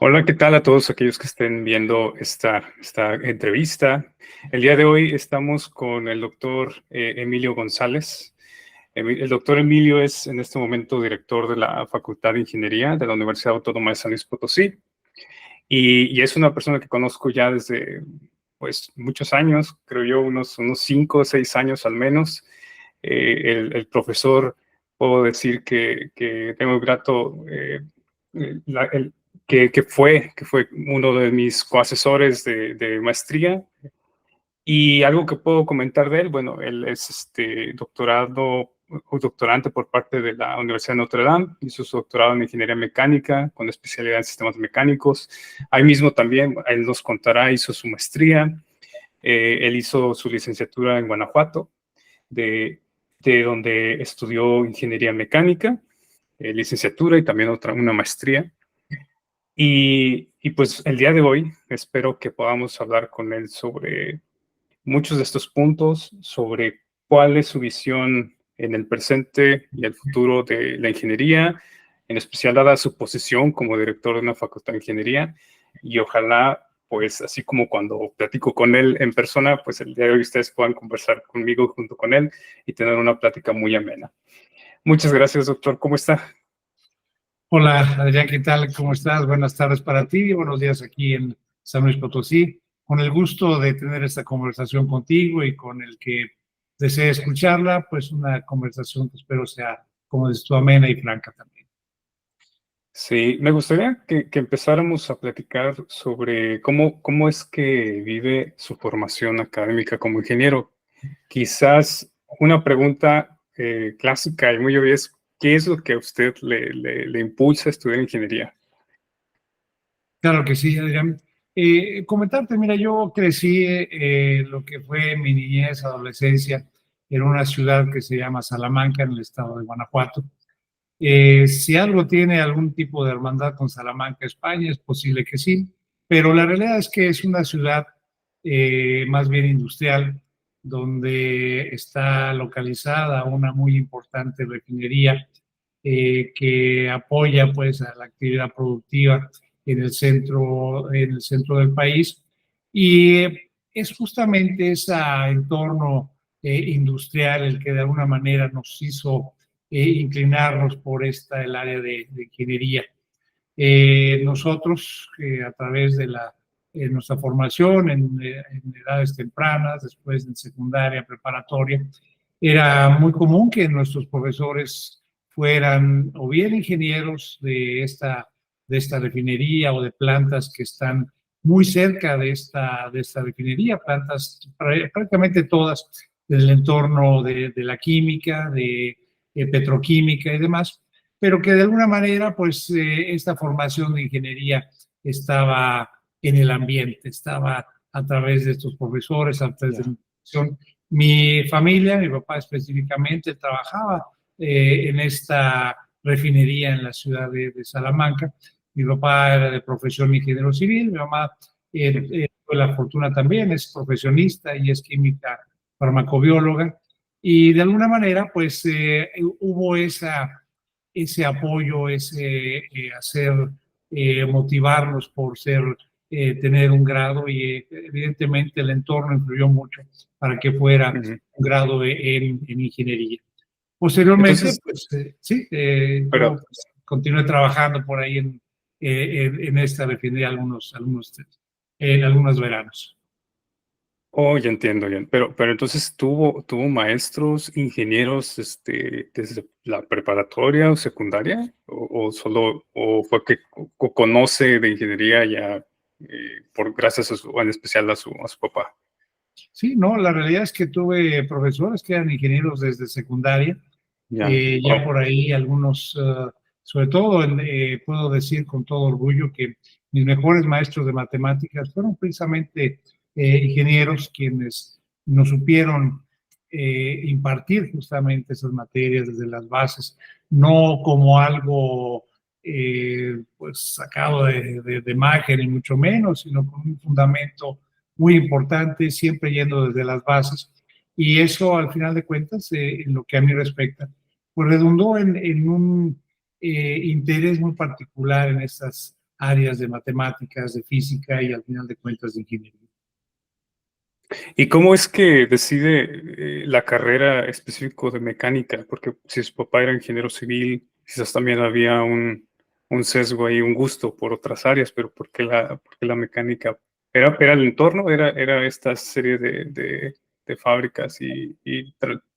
Hola, ¿qué tal a todos aquellos que estén viendo esta entrevista? El día de hoy estamos con el doctor Emilio González. El doctor Emilio es en este momento director de la Facultad de Ingeniería de la Universidad Autónoma de San Luis Potosí y es una persona que conozco ya desde pues muchos años, creo yo, unos 5 o 6 años al menos. El profesor, puedo decir que tengo el grato, la- el- que fue uno de mis coasesores de maestría. Y algo que puedo comentar de él, bueno, él es doctorante por parte de la Universidad de Notre Dame, hizo su doctorado en ingeniería mecánica con especialidad en sistemas mecánicos. Ahí mismo también, él nos contará, hizo su maestría. Él hizo su licenciatura en Guanajuato, de, de donde estudió ingeniería mecánica, licenciatura y también una maestría. Y pues el día de hoy espero que podamos hablar con él sobre muchos de estos puntos, sobre cuál es su visión en el presente y el futuro de la ingeniería, en especial dada su posición como director de una facultad de ingeniería. Y ojalá, pues así como cuando platico con él en persona, pues el día de hoy ustedes puedan conversar conmigo junto con él y tener una plática muy amena. Muchas gracias, doctor. ¿Cómo está? Hola, Adrián, ¿qué tal? ¿Cómo estás? Buenas tardes para ti y buenos días aquí en San Luis Potosí. Con el gusto de tener esta conversación contigo y con el que desee escucharla, pues una conversación que espero sea, como dices tú, amena y franca también. Sí, me gustaría que empezáramos a platicar sobre cómo es que vive su formación académica como ingeniero. Quizás una pregunta clásica y muy obvia es, ¿qué es lo que a usted le impulsa a estudiar ingeniería? Claro que sí, Adrián. Comentarte, mira, yo crecí lo que fue mi niñez, adolescencia, en una ciudad que se llama Salamanca, en el estado de Guanajuato. Si algo tiene algún tipo de hermandad con Salamanca, España, es posible que sí, pero la realidad es que es una ciudad más bien industrial, donde está localizada una muy importante refinería que apoya pues a la actividad productiva en el centro del país. Y es justamente ese entorno industrial el que de alguna manera nos hizo inclinarnos por el área de ingeniería. Nosotros, a través de nuestra formación en edades tempranas, después en secundaria, preparatoria, era muy común que nuestros profesores fueran o bien ingenieros de esta refinería o de plantas que están muy cerca de esta refinería, plantas prácticamente todas del entorno de la química, de petroquímica y demás, pero que de alguna manera, pues, esta formación de ingeniería estaba en el ambiente, estaba a través de estos profesores, a través de mi formación. Mi familia, mi papá específicamente, trabajaba en esta refinería en la ciudad de Salamanca. Mi papá era de profesión ingeniero civil, mi mamá tuvo la fortuna también, es profesionista y es química farmacobióloga. Y de alguna manera, pues, hubo ese apoyo, ese hacer, motivarnos por tener un grado y evidentemente el entorno influyó mucho para que fuera Ujú. un grado en ingeniería. Posteriormente, Entonces, pues sí, pero, yo pues, continué trabajando por ahí en esta refinería en algunos veranos. oh, ya entiendo bien, pero entonces tuvo maestros, ingenieros, desde la preparatoria o secundaria, o solo, o fue que conoce de ingeniería ya gracias en especial a su papá. Sí, no, la realidad es que tuve profesores que eran ingenieros desde secundaria, Ya, ya oh, por ahí algunos, sobre todo puedo decir con todo orgullo que mis mejores maestros de matemáticas fueron precisamente ingenieros quienes nos supieron impartir justamente esas materias desde las bases, no como algo pues sacado de magia ni mucho menos, sino con un fundamento muy importante, siempre yendo desde las bases. Y eso, al final de cuentas, en lo que a mí respecta, pues redundó en un interés muy particular en estas áreas de matemáticas, de física y al final de cuentas de ingeniería. ¿Y cómo es que decide la carrera específico de mecánica? Porque si su papá era ingeniero civil, quizás también había un sesgo ahí, un gusto por otras áreas, pero por qué la mecánica? ¿Era el entorno? ¿Era esta serie de fábricas y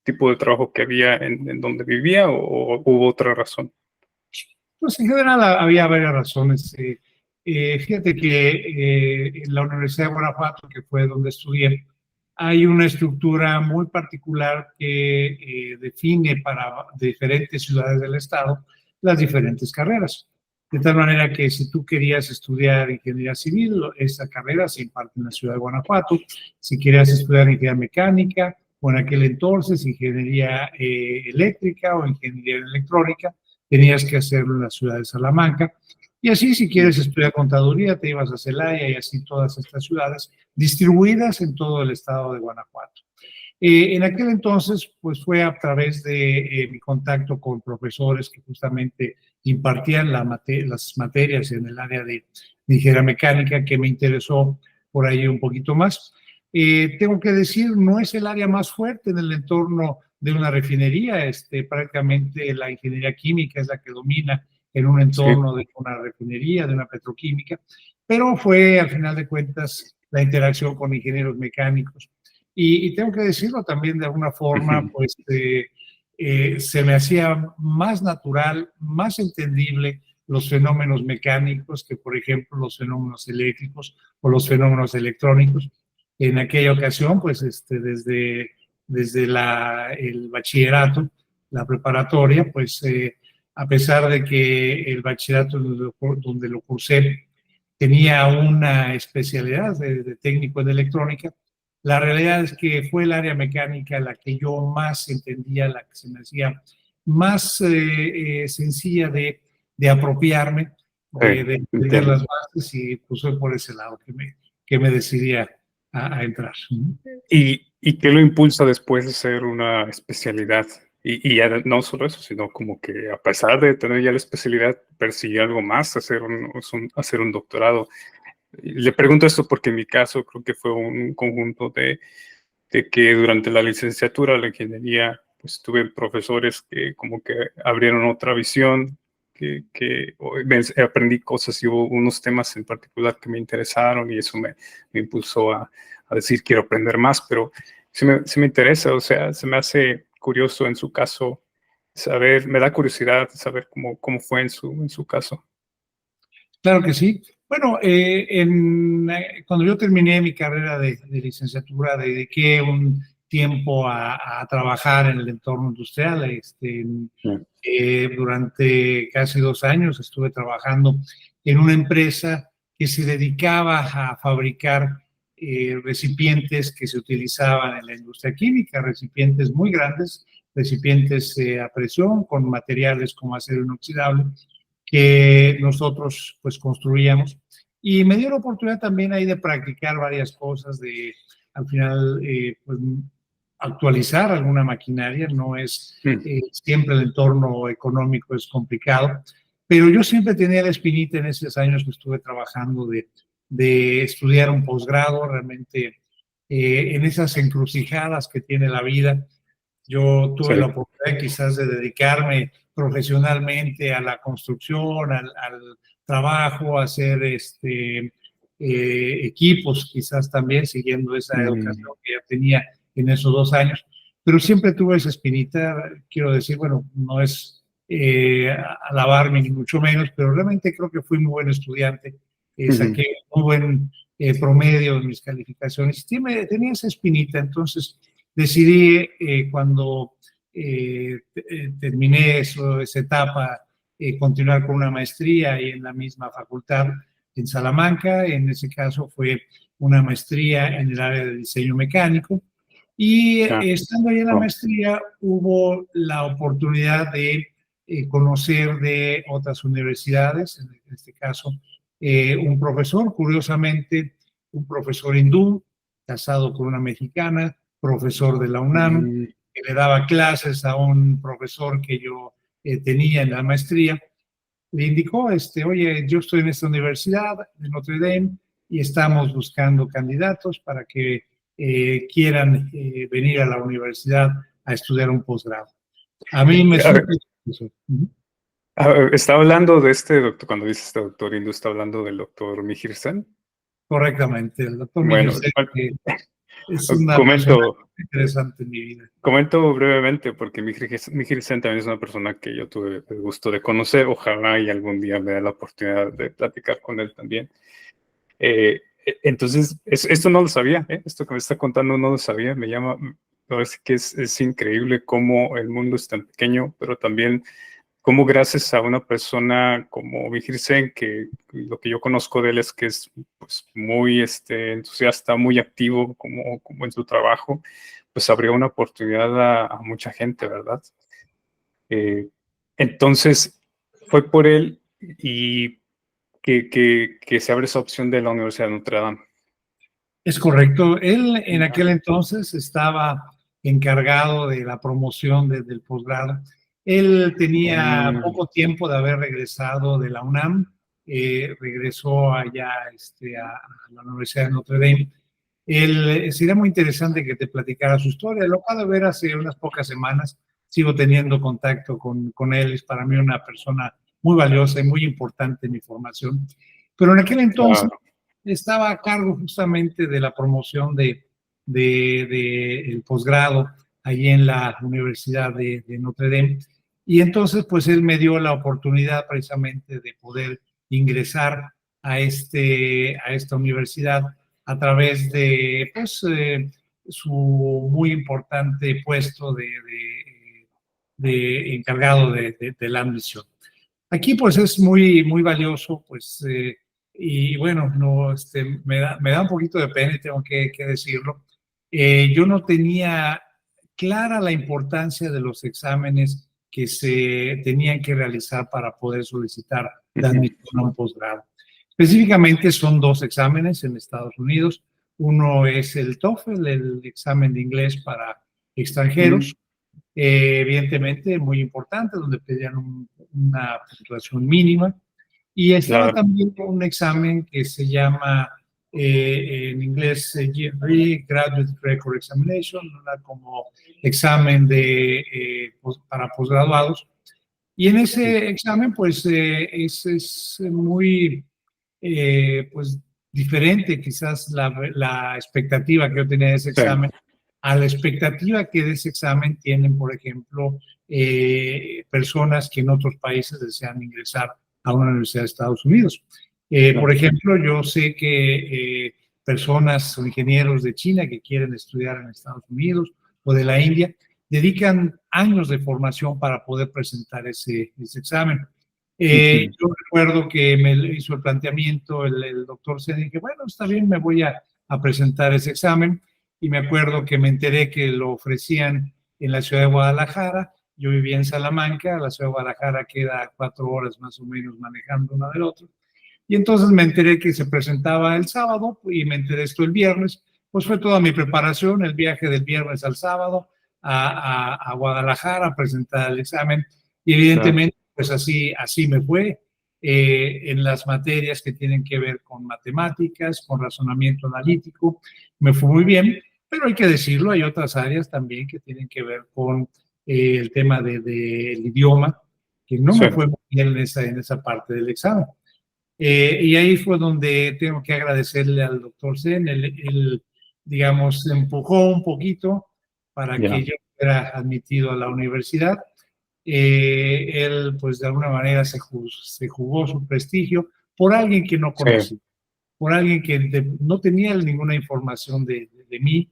tipo de trabajo que había en donde vivía o hubo otra razón? Pues en general había varias razones. Fíjate que en la Universidad de Guanajuato, que fue donde estudié, hay una estructura muy particular que define para diferentes ciudades del estado las diferentes carreras. De tal manera que si tú querías estudiar ingeniería civil, esa carrera se imparte en la ciudad de Guanajuato. Si querías estudiar ingeniería mecánica, o en aquel entonces ingeniería eléctrica o ingeniería electrónica, tenías que hacerlo en la ciudad de Salamanca. Y así, si quieres estudiar contaduría, te ibas a Celaya y así todas estas ciudades distribuidas en todo el estado de Guanajuato. En aquel entonces, pues fue a través de mi contacto con profesores que justamente impartían las materias en el área de ingeniería mecánica que me interesó por ahí un poquito más. Tengo que decir, no es el área más fuerte en el entorno de una refinería, prácticamente la ingeniería química es la que domina en un Sí. entorno de una refinería, de una petroquímica, pero fue al final de cuentas la interacción con ingenieros mecánicos. Y tengo que decirlo también de alguna forma, pues se me hacía más natural, más entendible los fenómenos mecánicos que, por ejemplo, los fenómenos eléctricos o los fenómenos electrónicos. En aquella ocasión, pues desde el bachillerato, la preparatoria, pues a pesar de que el bachillerato donde lo cursé tenía una especialidad de técnico en electrónica, la realidad es que fue el área mecánica la que yo más entendía, la que se me hacía más sencilla de apropiarme, Sí, de entender entiendo. las bases y pues fue por ese lado que me decidí a entrar. ¿Y qué lo impulsa después de hacer una especialidad? Y ya no solo eso, sino como que a pesar de tener ya la especialidad, persigue algo más, hacer un doctorado. Le pregunto esto porque en mi caso creo que fue un conjunto de que durante la licenciatura, la ingeniería, pues tuve profesores que como que abrieron otra visión, que aprendí cosas y hubo unos temas en particular que me interesaron y eso me impulsó a decir quiero aprender más, pero se me interesa, o sea, se me hace curioso en su caso saber, me da curiosidad saber cómo fue en su caso. Claro que sí. Bueno, cuando yo terminé mi carrera de licenciatura, dediqué un tiempo a trabajar en el entorno industrial. Durante casi 2 años estuve trabajando en una empresa que se dedicaba a fabricar recipientes que se utilizaban en la industria química, recipientes muy grandes, recipientes a presión con materiales como acero inoxidable que nosotros pues construíamos. Y me dio la oportunidad también ahí de practicar varias cosas, al final pues actualizar alguna maquinaria, no es siempre el entorno económico es complicado, pero yo siempre tenía la espinita en esos años que estuve trabajando de estudiar un posgrado, realmente en esas encrucijadas que tiene la vida. Yo tuve la Sí. oportunidad quizás de dedicarme profesionalmente a la construcción, al trabajo, a hacer equipos, quizás también siguiendo esa educación que ya tenía en esos 2 años, pero siempre tuve esa espinita, quiero decir, bueno, no es alabarme ni mucho menos, pero realmente creo que fui muy buen estudiante, saqué muy buen promedio en mis calificaciones, tenía esa espinita, entonces decidí cuando terminé esa etapa, continuar con una maestría y en la misma facultad en Salamanca. En ese caso fue una maestría en el área de diseño mecánico. Y estando ahí en la maestría hubo la oportunidad de conocer de otras universidades, en este caso un profesor, curiosamente, un profesor hindú, casado con una mexicana, profesor de la UNAM, que le daba clases a un profesor que yo tenía en la maestría. le indicó, oye, yo estoy en esta universidad de Notre Dame y estamos buscando candidatos para que quieran venir a la universidad a estudiar un posgrado. A mí me supo eso. Está hablando de este doctor, cuando dice este doctor hindú, está hablando del doctor Mihir Sen. Correctamente, el doctor Mihir Bueno, Sen, que es una persona comento, interesante en mi vida. comento brevemente porque Mihir Sen también es una persona que yo tuve el gusto de conocer. Ojalá y algún día me dé la oportunidad de platicar con él también. Entonces, esto no lo sabía, esto que me está contando no lo sabía. Me parece que es increíble cómo el mundo es tan pequeño, pero también cómo gracias a una persona como Mihir Sen, que lo que yo conozco de él es que es pues, muy entusiasta, muy activo como en su trabajo, pues abrió una oportunidad a mucha gente, ¿verdad? Entonces, fue por él y que se abre esa opción de la Universidad de Notre Dame. Es correcto. Él en aquel entonces estaba encargado de la promoción del posgrado. Él tenía poco tiempo de haber regresado de la UNAM, regresó allá a la Universidad de Notre Dame. Sería muy interesante que te platicara su historia. Lo acabo de ver hace unas pocas semanas. Sigo teniendo contacto con él. Es para mí una persona muy valiosa y muy importante en mi formación. Pero en aquel entonces estaba a cargo justamente de la promoción de el posgrado allí en la Universidad de Notre Dame. Y entonces, pues él me dio la oportunidad precisamente de poder ingresar a esta universidad a través de pues, su muy importante puesto de encargado de la admisión. Aquí pues es muy valioso, pues, y bueno, no, me da un poquito de pena y tengo que decirlo. Yo no tenía clara la importancia de los exámenes que se tenían que realizar para poder solicitar la admisión a un posgrado. Específicamente son dos exámenes en Estados Unidos. Uno es el TOEFL, el examen de inglés para extranjeros, evidentemente muy importante, donde pedían una puntuación mínima. Y estaba también un examen que se llama en inglés GRE, Graduate Record Examination, como examen para posgraduados. Y en ese examen, pues, es muy, pues, diferente quizás la expectativa que yo tenía de ese examen a la expectativa que de ese examen tienen, por ejemplo, personas que en otros países desean ingresar a una universidad de Estados Unidos. Por ejemplo, yo sé que personas o ingenieros de China que quieren estudiar en Estados Unidos o de la India dedican años de formación para poder presentar ese examen. Yo recuerdo que me hizo el planteamiento el doctor Sen y dije, bueno, está bien, me voy a presentar ese examen. Y me acuerdo que me enteré que lo ofrecían en la ciudad de Guadalajara. Yo vivía en Salamanca, la ciudad de Guadalajara queda 4 horas más o menos manejando una del otro. Y entonces me enteré que se presentaba el sábado y me enteré esto el viernes. Pues fue toda mi preparación, el viaje del viernes al sábado a Guadalajara a presentar el examen. Y evidentemente, pues así me fue. En las materias que tienen que ver con matemáticas, con razonamiento analítico, me fue muy bien, pero hay que decirlo, hay otras áreas también que tienen que ver con el tema del idioma, que no me fue muy bien en esa parte del examen. Y ahí fue donde tengo que agradecerle al doctor Sen, él, digamos, empujó un poquito para que yo fuera admitido a la universidad. Él, pues, de alguna manera se jugó su prestigio por alguien que no conocía, por alguien que no tenía ninguna información de mí,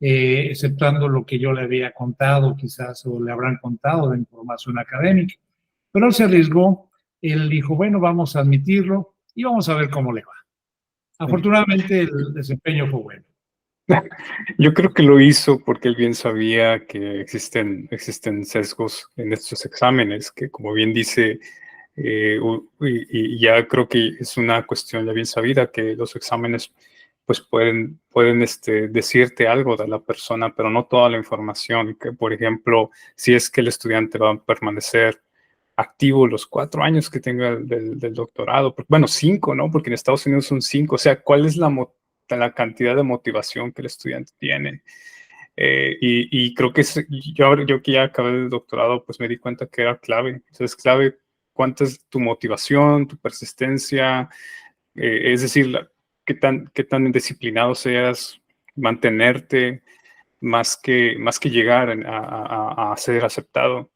exceptuando lo que yo le había contado, quizás, o le habrán contado de información académica. Pero él se arriesgó, él dijo, bueno, vamos a admitirlo y vamos a ver cómo le va. Afortunadamente, el desempeño fue bueno. Yo creo que lo hizo porque él bien sabía que existen sesgos en estos exámenes, que como bien dice, y ya creo que es una cuestión ya bien sabida, que los exámenes pues pueden decirte algo de la persona, pero no toda la información, que por ejemplo, si es que el estudiante va a permanecer activo los 4 años que tenga del doctorado. Bueno, 5, ¿no? Porque en Estados Unidos son 5. O sea, ¿cuál es la cantidad de motivación que el estudiante tiene? Y creo que yo que ya acabé el doctorado, pues me di cuenta que era clave. Entonces, es clave cuánta es tu motivación, tu persistencia, es decir, qué tan disciplinado seas, mantenerte, más que llegar a ser aceptado,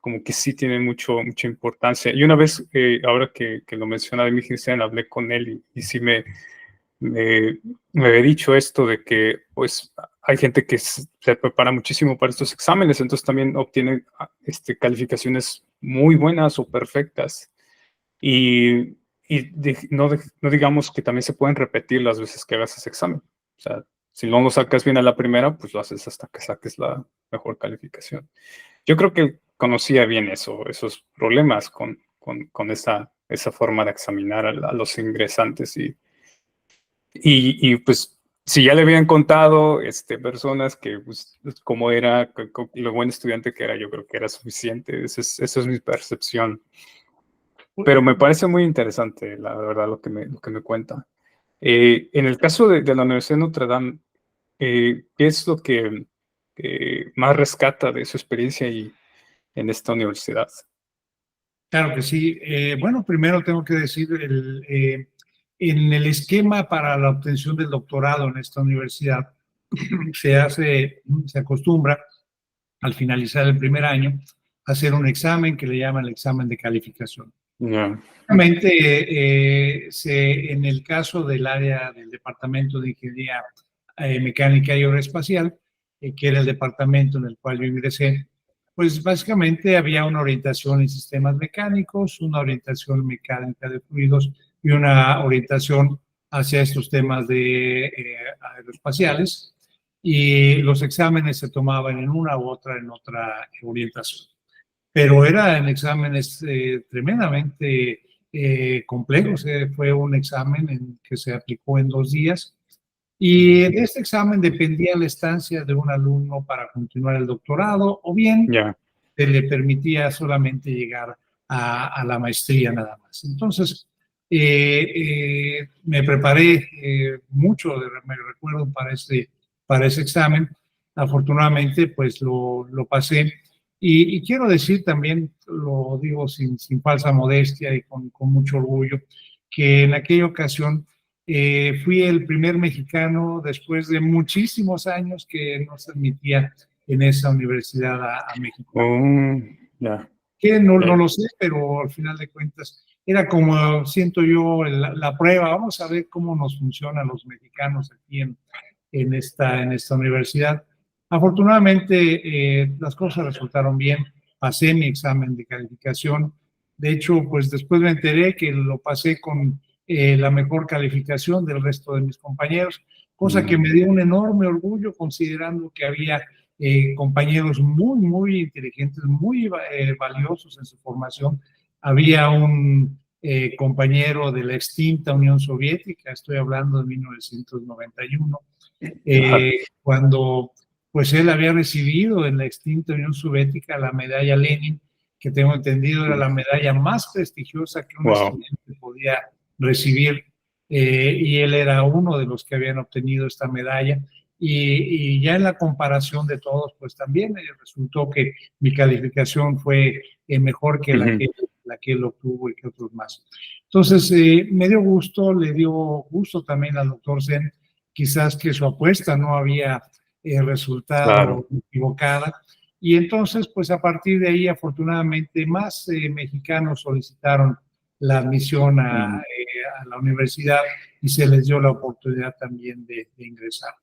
como que sí tiene mucha importancia. Y una vez, ahora que lo menciona de mi Cristian, hablé con él y sí me había dicho esto de que pues hay gente que se prepara muchísimo para estos exámenes, entonces también obtiene calificaciones muy buenas o perfectas. Y, no digamos que también se pueden repetir las veces que hagas ese examen. O sea, si no lo sacas bien a la primera, pues lo haces hasta que saques la mejor calificación. Yo creo que conocía bien esos problemas con esa forma de examinar a los ingresantes y pues si ya le habían contado personas que pues, como era, lo buen estudiante que era, yo creo que era suficiente. Esa es mi percepción. Pero me parece muy interesante, la verdad, lo que me cuenta. En el caso de la Universidad de Notre Dame, ¿qué es lo que más rescata de su experiencia en esta universidad? Claro que sí. Bueno, primero tengo que decir, en el esquema para la obtención del doctorado en esta universidad, se acostumbra al finalizar el primer año a hacer un examen que le llaman el examen de calificación. Yeah. En el caso del área del Departamento de Ingeniería Mecánica y Aeroespacial, que era el departamento en el cual yo ingresé, pues básicamente había una orientación en sistemas mecánicos, una orientación mecánica de fluidos y una orientación hacia estos temas de aeroespaciales, y los exámenes se tomaban en una u otra, en otra orientación. Pero eran exámenes tremendamente complejos. Fue un examen que se aplicó en 2 días, y de este examen dependía la estancia de un alumno para continuar el doctorado, o bien se le permitía solamente llegar a la maestría nada más. Entonces, me preparé mucho, me recuerdo, para ese examen. Afortunadamente, pues lo pasé. Y quiero decir también, lo digo sin falsa modestia y con mucho orgullo, que en aquella ocasión fui el primer mexicano después de muchísimos años que no se admitía en esa universidad a México. Que no lo sé, pero al final de cuentas era como, siento yo, la prueba. Vamos a ver cómo nos funcionan los mexicanos aquí en esta universidad. Afortunadamente, las cosas resultaron bien. Pasé mi examen de calificación. De hecho, pues después me enteré que lo pasé con la mejor calificación del resto de mis compañeros, cosa que me dio un enorme orgullo, considerando que había compañeros muy, muy inteligentes, muy valiosos en su formación. Había un compañero de la extinta Unión Soviética, estoy hablando de 1991, cuando pues él había recibido en la extinta Unión Soviética la medalla Lenin, que tengo entendido era la medalla más prestigiosa que un estudiante podía recibir, y él era uno de los que habían obtenido esta medalla. Y ya en la comparación de todos, pues también resultó que mi calificación fue mejor que la que él obtuvo y que otros más. Entonces, me dio gusto, le dio gusto también al doctor Sen, quizás que su apuesta no había resultado equivocada. Y entonces, pues a partir de ahí, afortunadamente, más mexicanos solicitaron la admisión a la universidad y se les dio la oportunidad también de ingresar.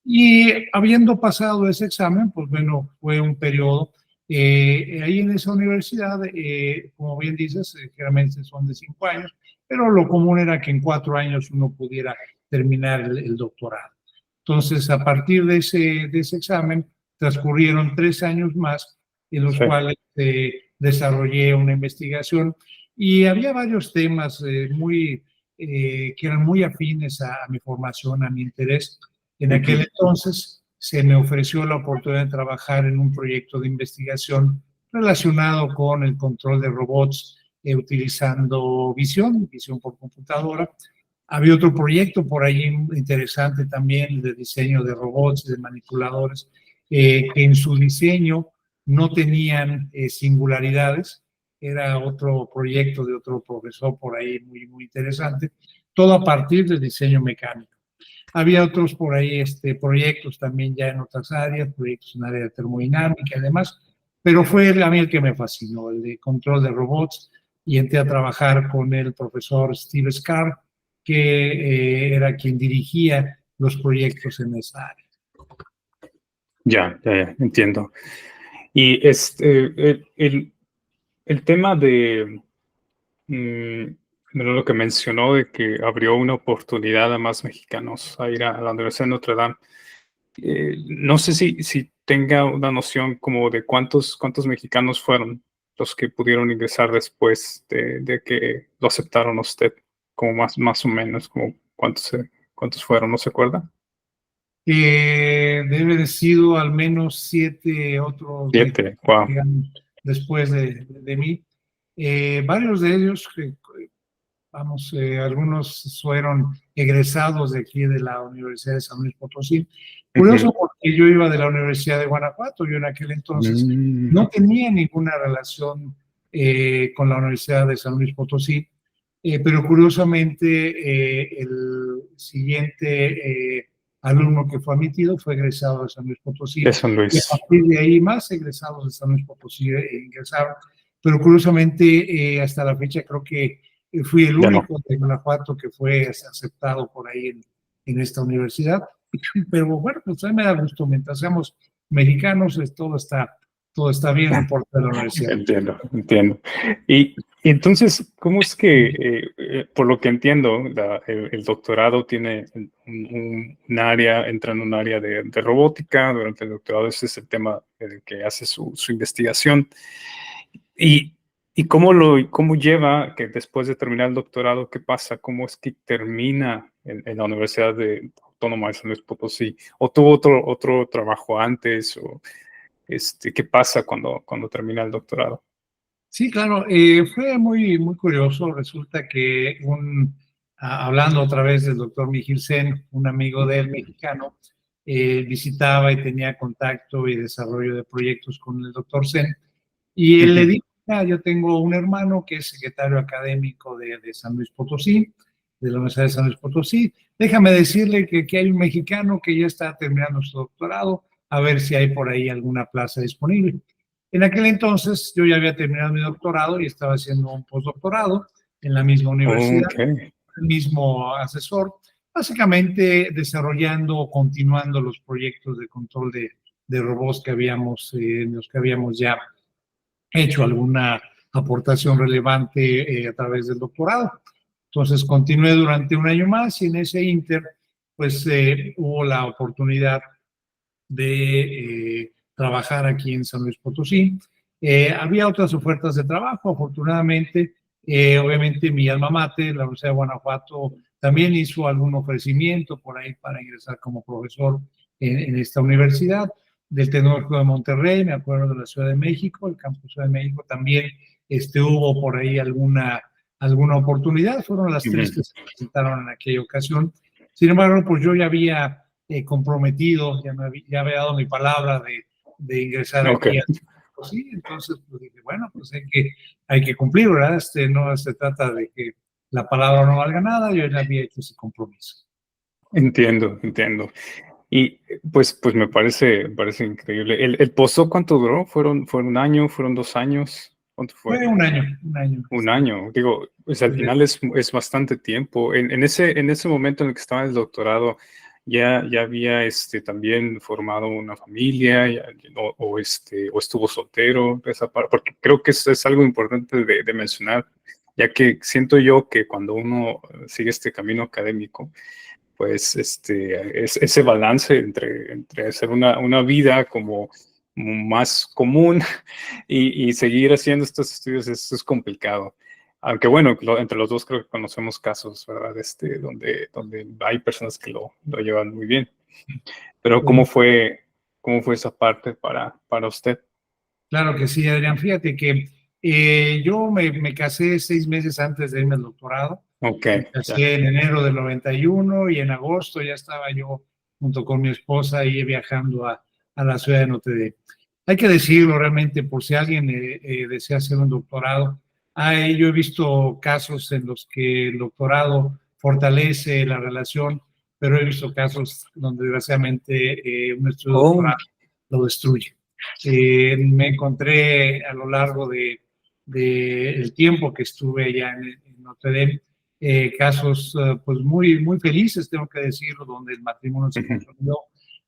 Y habiendo pasado ese examen, pues bueno, fue un periodo ahí en esa universidad, como bien dices, generalmente son de 5 años, pero lo común era que en 4 años uno pudiera terminar el doctorado. Entonces, a partir de ese examen, transcurrieron 3 años más en los cuales desarrollé una investigación, y había varios temas que eran muy afines a mi formación, a mi interés. En aquel entonces se me ofreció la oportunidad de trabajar en un proyecto de investigación relacionado con el control de robots utilizando visión por computadora. Había otro proyecto por ahí interesante también de diseño de robots y de manipuladores que en su diseño no tenían singularidades. Era otro proyecto de otro profesor por ahí muy interesante. Todo a partir del diseño mecánico. Había otros por ahí proyectos también ya en otras áreas, proyectos en área de termodinámica y demás, pero fue a mí el que me fascinó, el de control de robots, y entré a trabajar con el profesor Steve Scar, que era quien dirigía los proyectos en esa área. Ya, entiendo. Y el tema de lo que mencionó de que abrió una oportunidad a más mexicanos a ir a la Universidad de Notre Dame. No sé si tenga una noción como de cuántos mexicanos fueron los que pudieron ingresar después de que lo aceptaron a usted, como más o menos, como cuántos fueron, ¿no se acuerda? Debe haber sido al menos 7 otros 7, wow. digamos, después de mí. Varios de ellos, algunos fueron egresados de aquí de la Universidad de San Luis Potosí. Curioso porque yo iba de la Universidad de Guanajuato, yo en aquel entonces no tenía ninguna relación con la Universidad de San Luis Potosí, pero curiosamente el siguiente alumno que fue admitido fue egresado de San Luis Potosí. De San Luis. Y a partir de ahí más egresados de San Luis Potosí ingresaron, pero curiosamente hasta la fecha creo que fui el único de Guanajuato que fue aceptado por ahí en esta universidad. Pero bueno, pues a mí me da gusto, mientras seamos mexicanos, todo está bien, no importa la universidad. Entiendo. Y entonces, ¿cómo es que, por lo que entiendo, el doctorado tiene un área, entra en un área de robótica? Durante el doctorado ese es el tema en el que hace su investigación. ¿Y cómo lleva que después de terminar el doctorado, qué pasa? ¿Cómo es que termina en la Universidad Autónoma de San Luis Potosí? ¿O tuvo otro trabajo antes? ¿O qué pasa cuando termina el doctorado? Sí, claro, fue muy curioso. Resulta que hablando otra vez del doctor Mijilsen, un amigo de él mexicano, visitaba y tenía contacto y desarrollo de proyectos con el doctor Sen, y él le dijo: yo tengo un hermano que es secretario académico de San Luis Potosí, de la Universidad de San Luis Potosí. Déjame decirle que hay un mexicano que ya está terminando su doctorado, a ver si hay por ahí alguna plaza disponible. En aquel entonces yo ya había terminado mi doctorado y estaba haciendo un postdoctorado en la misma universidad, el mismo asesor, básicamente desarrollando o continuando los proyectos de control de robots que en los que habíamos ya hecho alguna aportación relevante a través del doctorado. Entonces continué durante un año más y en ese inter, pues hubo la oportunidad de trabajar aquí en San Luis Potosí. Había otras ofertas de trabajo, afortunadamente. Obviamente mi alma mater, la Universidad de Guanajuato, también hizo algún ofrecimiento por ahí para ingresar como profesor en esta universidad. Del Tecnológico de Monterrey, me acuerdo de la Ciudad de México, el campus Ciudad de México también hubo por ahí alguna oportunidad. Fueron las tres que se presentaron en aquella ocasión. Sin embargo, pues yo ya había comprometido, ya había dado mi palabra de ingresar aquí a sí, entonces pues dije, bueno, pues hay que cumplir, ¿verdad? No se trata de que la palabra no valga nada, yo ya había hecho ese compromiso. Entiendo. Y pues me parece increíble. ¿El postdoc cuánto duró? ¿Fueron un año? ¿Fueron 2 años? ¿Cuánto fue? Fue un año. Un año. Digo, pues al final es bastante tiempo. En ese momento en el que estaba en el doctorado, ya había también formado una familia, o estuvo soltero, esa parte, porque creo que es algo importante de mencionar, ya que siento yo que cuando uno sigue este camino académico, pues ese balance entre hacer una vida como más común y seguir haciendo estos estudios es complicado. Aunque bueno, entre los dos creo que conocemos casos, ¿verdad? Donde hay personas que lo llevan muy bien. Pero ¿cómo fue esa parte para usted? Claro que sí, Adrián. Fíjate que yo me casé 6 meses antes de irme al doctorado. Ok, Me ya. casé en enero del 91 y en agosto ya estaba yo junto con mi esposa ahí viajando a la ciudad de Notre Dame. Hay que decirlo realmente, por si alguien desea hacer un doctorado, yo he visto casos en los que el doctorado fortalece la relación, pero he visto casos donde desgraciadamente un estudio de Oh, doctorado lo destruye. Me encontré a lo largo el tiempo que estuve allá en Notre Dame casos pues muy felices, tengo que decirlo, donde el matrimonio se ujú, consolidó.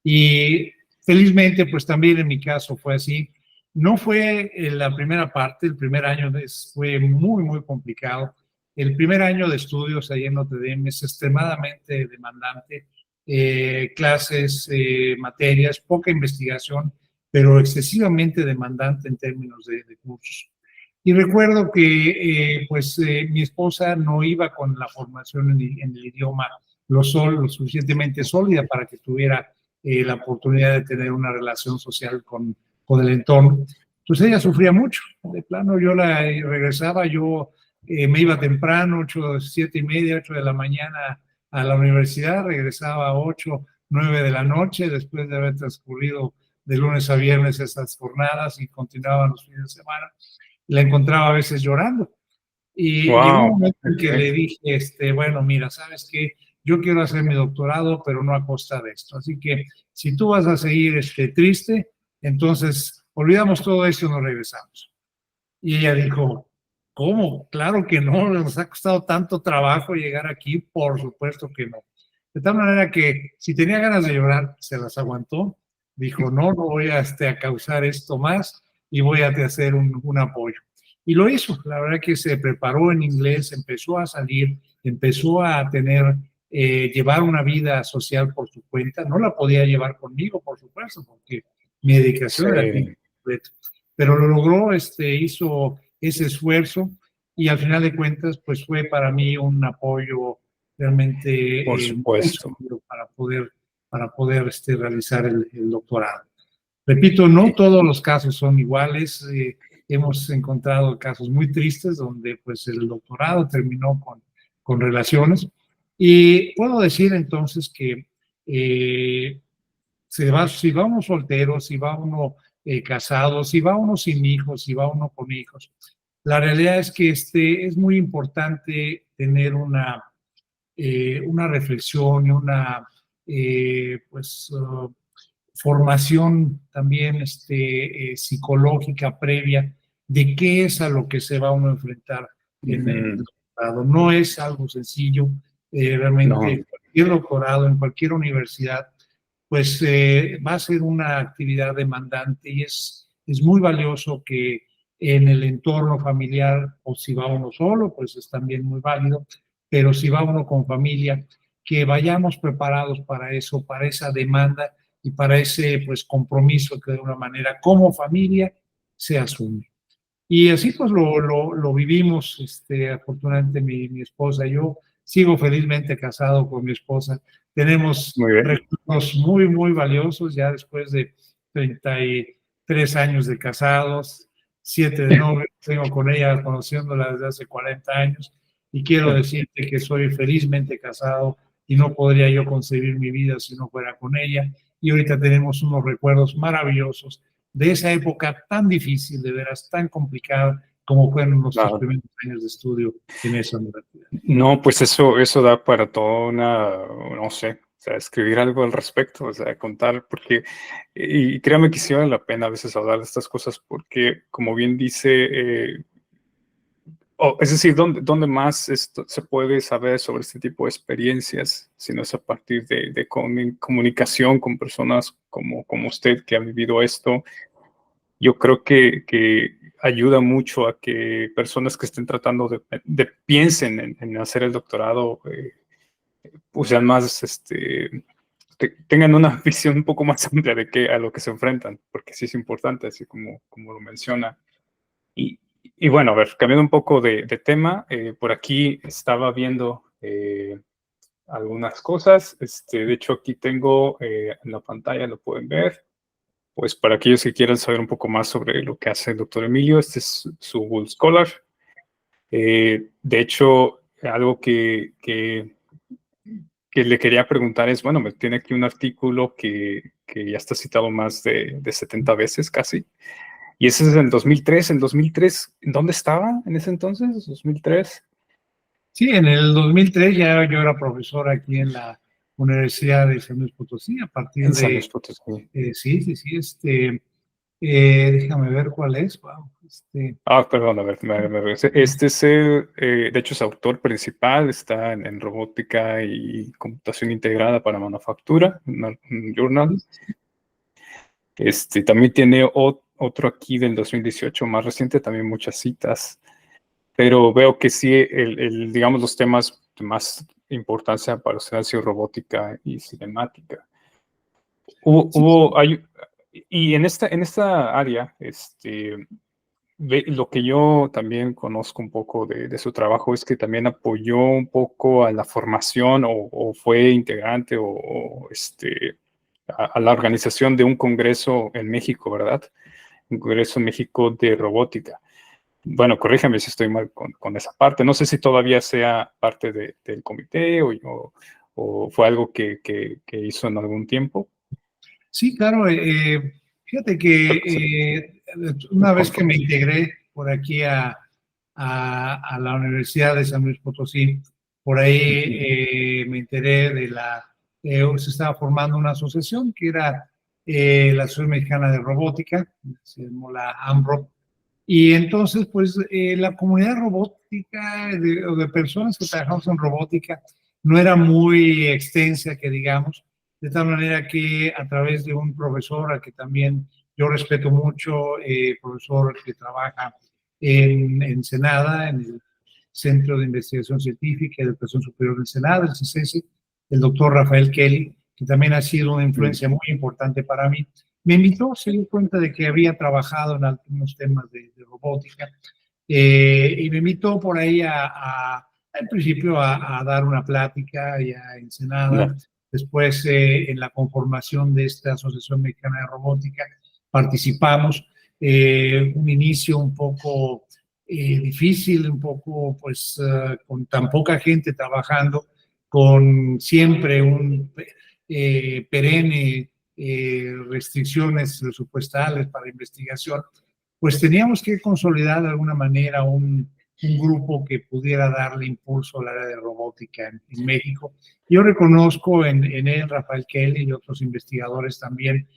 Y felizmente, pues también en mi caso fue así. No fue la primera parte, el primer año fue muy complicado. El primer año de estudios ahí en Notre Dame es extremadamente demandante. Clases, materias, poca investigación, pero excesivamente demandante en términos de cursos. Y recuerdo que mi esposa no iba con la formación en el idioma lo suficientemente sólida para que tuviera la oportunidad de tener una relación social con el entorno. Entonces ella sufría mucho. De plano yo regresaba, yo me iba temprano, 7:30, 8 de la mañana a la universidad, regresaba a 8, 9 de la noche, después de haber transcurrido de lunes a viernes esas jornadas y continuaban los fines de semana. La encontraba a veces llorando. Y llegó un wow, momento en que ok. le dije, bueno, mira, ¿sabes qué? Yo quiero hacer mi doctorado, pero no a costa de esto. Así que si tú vas a seguir triste, entonces olvidamos todo esto y nos regresamos. Y ella dijo, ¿cómo? Claro que no, nos ha costado tanto trabajo llegar aquí, por supuesto que no. De tal manera que si tenía ganas de llorar, se las aguantó, dijo, no voy a causar esto más y voy a hacer un apoyo. Y lo hizo, la verdad que se preparó en inglés, empezó a salir, empezó a llevar una vida social por su cuenta, no la podía llevar conmigo, por supuesto, porque mi dedicación era tiempo Sí, completo, pero lo logró, hizo ese esfuerzo y al final de cuentas, pues fue para mí un apoyo por realmente muy supuesto. sólido para poder realizar el doctorado. Repito, no todos los casos son iguales. Hemos encontrado casos muy tristes donde pues el doctorado terminó con relaciones. Y puedo decir entonces que si va uno soltero, si va uno casado, si va uno sin hijos, si va uno con hijos, la realidad es que es muy importante tener una reflexión y una formación también psicológica previa de qué es a lo que se va uno a enfrentar en el Ujú, doctorado. No es algo sencillo, no, realmente cualquier doctorado en cualquier universidad, pues va a ser una actividad demandante y es muy valioso que en el entorno familiar, o si va uno solo, pues es también muy válido, pero si va uno con familia, que vayamos preparados para eso, para esa demanda y para ese pues compromiso que de una manera como familia se asume. Y así pues lo vivimos, afortunadamente mi esposa y yo. Sigo felizmente casado con mi esposa. Tenemos muy bien. recuerdos muy valiosos ya después de 33 años de casados, 7 de novios. Tengo con ella conociéndola desde hace 40 años y quiero decirte que soy felizmente casado y no podría yo concebir mi vida si no fuera con ella. Y ahorita tenemos unos recuerdos maravillosos de esa época tan difícil, de veras tan complicada como fueron nuestros Claro. primeros años de estudio en esa universidad. No, pues eso da para toda una, no sé, o sea, escribir algo al respecto, o sea, contar, porque, y créame que sí vale la pena a veces hablar de estas cosas, porque, como bien dice, es decir, ¿dónde más esto se puede saber sobre este tipo de experiencias, si no es a partir de comunicación con personas como usted que ha vivido esto? Yo creo que ayuda mucho a que personas que estén tratando de piensen en hacer el doctorado, pues sean más, tengan una visión un poco más amplia de qué a lo que se enfrentan, porque sí es importante, así como lo menciona. Y, y bueno, a ver, cambiando un poco de tema, por aquí estaba viendo algunas cosas. De hecho, aquí tengo en la pantalla, lo pueden ver. Pues para aquellos que quieran saber un poco más sobre lo que hace el doctor Emilio, este es su Google Scholar. De hecho, algo que le quería preguntar es, bueno, me tiene aquí un artículo que ya está citado más de 70 veces casi, y ese es en 2003. ¿En 2003 dónde estaba en ese entonces? ¿2003? Sí, en el 2003 ya yo era profesor aquí en la Universidad de San Luis Potosí, a partir En San Luis de, Potosí. sí, sí, sí, déjame ver cuál es, wow, Perdón, a ver, este es de hecho es autor principal, está en robótica y computación integrada para manufactura, un journal. También tiene otro aquí del 2018, más reciente, también muchas citas, pero veo que sí, digamos, los temas de más importancia para usted han sido robótica y cinemática. Y en esta área, lo que yo también conozco un poco de su trabajo es que también apoyó un poco a la formación o fue integrante a la organización de un congreso en México, ¿verdad? Un congreso en México de robótica. Bueno, corríjame si estoy mal con esa parte. No sé si todavía sea parte del comité o fue algo que hizo en algún tiempo. Sí, claro. Fíjate que una vez que Con- me integré por aquí a la Universidad de San Luis Potosí, por ahí me enteré se estaba formando una asociación que era la Asociación Mexicana de Robótica, se llamó la AMRO. Y entonces, pues, la comunidad robótica, o de personas que trabajamos en robótica, no era muy extensa, que digamos, de tal manera que a través de un profesor al que también yo respeto mucho, profesor que trabaja en Ensenada, en el Centro de Investigación Científica y Educación Superior de Ensenada, el CICESE, el doctor Rafael Kelly, que también ha sido una influencia muy importante para mí, me invitó, se dio cuenta de que había trabajado en algunos temas de robótica, y me invitó por ahí al principio a dar una plática y a Ensenada. No. Después, en la conformación de esta Asociación Mexicana de Robótica, participamos. Un inicio un poco difícil, un poco, pues, con tan poca gente trabajando, con siempre un perenne restricciones presupuestales para investigación, pues teníamos que consolidar de alguna manera un grupo que pudiera darle impulso al área de robótica en México. Yo reconozco en él, Rafael Kelly y otros investigadores también,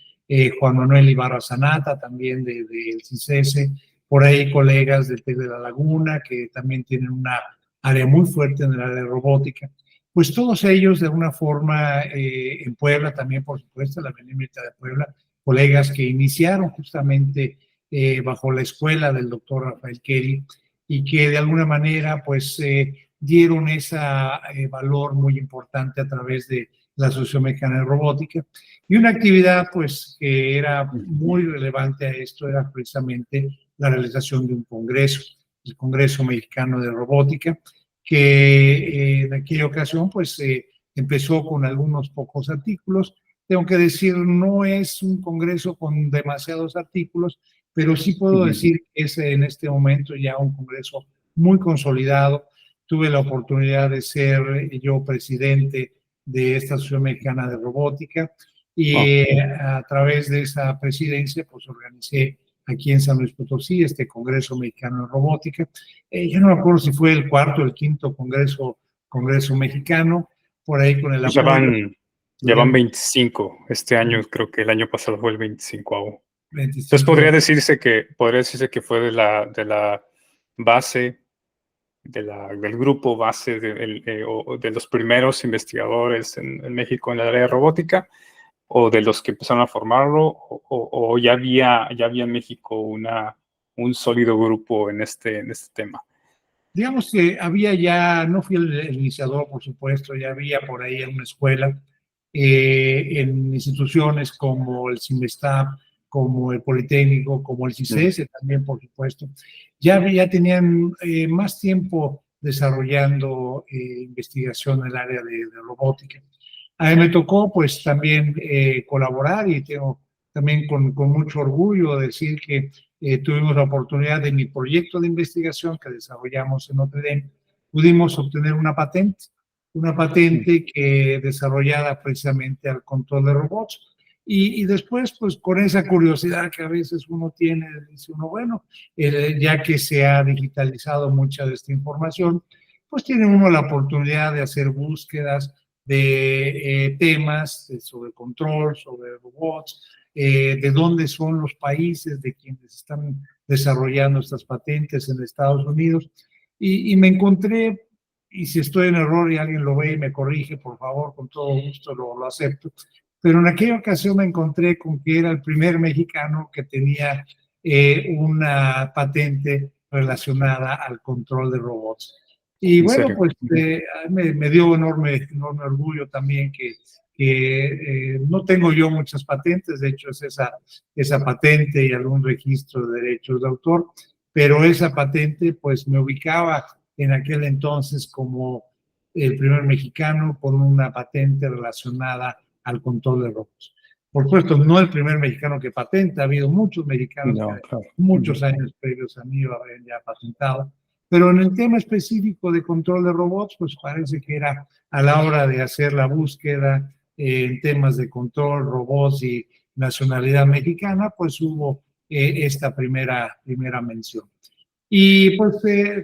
Juan Manuel Ibarra Sanata, también del CICESE, por ahí colegas del TEC de la Laguna, que también tienen una área muy fuerte en el área de robótica. Pues todos ellos, de alguna forma, en Puebla también, por supuesto, la Benemérita de Puebla, colegas que iniciaron justamente bajo la escuela del doctor Rafael Kelly y que de alguna manera, pues, dieron ese valor muy importante a través de la Asociación Mexicana de Robótica. Y una actividad, pues, que era muy relevante a esto era precisamente la realización de un congreso, el Congreso Mexicano de Robótica, que en aquella ocasión, pues, empezó con algunos pocos artículos. Tengo que decir, no es un congreso con demasiados artículos, pero sí puedo decir que es en este momento ya un congreso muy consolidado. Tuve la oportunidad de ser yo presidente de esta Asociación Mexicana de Robótica y a través de esa presidencia, pues, organicé aquí en San Luis Potosí este Congreso Mexicano de Robótica. Yo no me acuerdo si fue el cuarto o el quinto Congreso Mexicano, por ahí con el Pues apoyo. ya van 25. Este año, creo que el año pasado fue el 25. Entonces 25. podría decirse que fue de la base, del grupo base o de los primeros investigadores en México en la área de robótica, o de los que empezaron a formarlo, o ya había en México un sólido grupo en este tema. Digamos que había ya, no fui el iniciador, por supuesto, ya había por ahí en una escuela, en instituciones como el CIMESTAP, como el Politécnico, como el CICESE también, por supuesto, ya tenían más tiempo desarrollando investigación en el área de robótica. A mí me tocó, pues, también colaborar y tengo también con mucho orgullo decir que tuvimos la oportunidad de mi proyecto de investigación que desarrollamos en Notre Dame, pudimos obtener una patente que desarrollada precisamente al control de robots. Y después, pues con esa curiosidad que a veces uno tiene, dice uno, bueno, ya que se ha digitalizado mucha de esta información, pues tiene uno la oportunidad de hacer búsquedas de temas sobre control, sobre robots, de dónde son los países de quienes están desarrollando estas patentes en Estados Unidos. Y me encontré, y si estoy en error y alguien lo ve y me corrige, por favor, con todo gusto lo acepto, pero en aquella ocasión me encontré con que era el primer mexicano que tenía una patente relacionada al control de robots. Y ¿En bueno, serio? pues me dio enorme orgullo también no tengo yo muchas patentes, de hecho es esa patente y algún registro de derechos de autor, pero esa patente pues me ubicaba en aquel entonces como el primer mexicano con una patente relacionada al control de robots. Por supuesto, no el primer mexicano que patenta, ha habido muchos mexicanos No, que claro. muchos años previos a mí lo habían ya patentado, pero en el tema específico de control de robots, pues parece que era a la hora de hacer la búsqueda en temas de control, robots y nacionalidad mexicana, pues hubo esta primera mención. Y pues